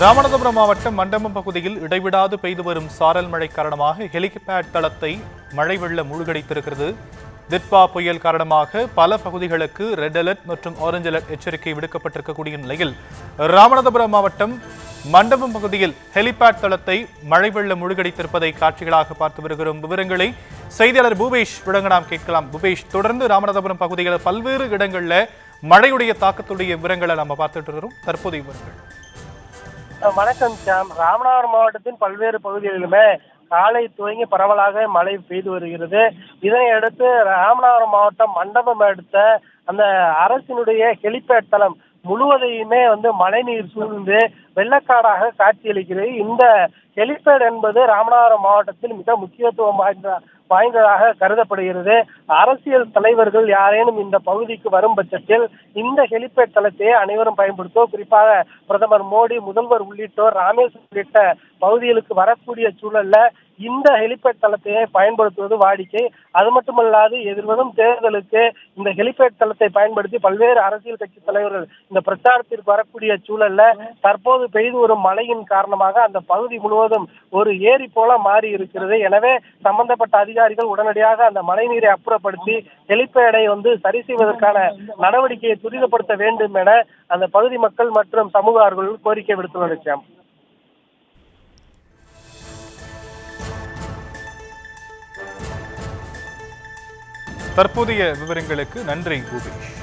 ராமநாதபுரம் மாவட்டம் மண்டபம் பகுதியில் இடைவிடாது பெய்து வரும் சாரல் மழை காரணமாக ஹெலிகாப்டர் தளத்தை மழை வெள்ளம் மூழ்கடித்திருக்கிறது. திட்பா புயல் காரணமாக பல பகுதிகளுக்கு ரெட் அலர்ட் மற்றும் ஆரஞ்சு அலர்ட் எச்சரிக்கை விடுக்கப்பட்டிருக்கக்கூடிய நிலையில் ராமநாதபுரம் மாவட்டம் மண்டபம் பகுதியில் ஹெலிபேட் தளத்தை மழை வெள்ளம் மூழ்கடித்திருப்பதை காட்சிகளாக பார்த்து வருகிறோம். விவரங்களை செய்தியாளர் பூபேஷ் வழங்க நாம் கேட்கலாம். பூபேஷ், தொடர்ந்து ராமநாதபுரம் பகுதிகளில் பல்வேறு இடங்களில் மழையுடைய தாக்கத்துடைய விவரங்களை நம்ம பார்த்துட்டு இருக்கிறோம். தற்போதைய விவரங்கள். வணக்கம் சாம். ராமநாதபுரம் மாவட்டத்தின் பல்வேறு பகுதிகளிலுமே காலை துவங்கி பரவலாக மழை பெய்து வருகிறது. இதனை அடுத்து ராமநாதபுரம் மாவட்டம் மண்டபம் அடுத்த அந்த அரசினுடைய ஹெலிபேட் தளம் முழுவதையுமே மழைநீர் சூழ்ந்து வெள்ளக்காடாக காட்சியளிக்கிறது. இந்த ஹெலிபேட் என்பது ராமநாதபுரம் மாவட்டத்தில் மிக முக்கியத்துவம் வாய்ந்ததாக கருதப்படுகிறது. அரசியல் தலைவர்கள் யாரேனும் இந்த பகுதிக்கு வரும் பட்சத்தில் இந்த ஹெலிபேட் தளத்தையே அனைவரும் பயன்படுத்துவோம். குறிப்பாக பிரதமர் மோடி, முதல்வர் உள்ளிட்டோர் ராமேஸ்வரம் உள்ளிட்ட பகுதிகளுக்கு வரக்கூடிய சூழல்ல இந்த ஹெலிபேட் தளத்தையே பயன்படுத்துவது வாடிக்கை. அது மட்டுமல்லாது எதிர்வரும் தேர்தலுக்கு இந்த ஹெலிபேட் தளத்தை பயன்படுத்தி பல்வேறு அரசியல் கட்சி தலைவர்கள் இந்த பிரச்சாரத்திற்கு வரக்கூடிய சூழல்ல தற்போது பெய்து வரும் மழையின் காரணமாக அந்த பகுதி முழுவதும் ஒரு ஏரி போல மாறி இருக்கிறது. எனவே சம்பந்தப்பட்ட அதிகாரிகள் உடனடியாக அந்த மழை நீரை அப்புறப்படுத்தி ஹெலிபேடை சரி செய்வதற்கான நடவடிக்கையை துரிதப்படுத்த வேண்டும் என அந்த பகுதி மக்கள் மற்றும் சமூக ஆர்வலர்கள் கோரிக்கை விடுத்துள்ளனர். தற்போதைய விவரங்களுக்கு நன்றி பூபேஷ்.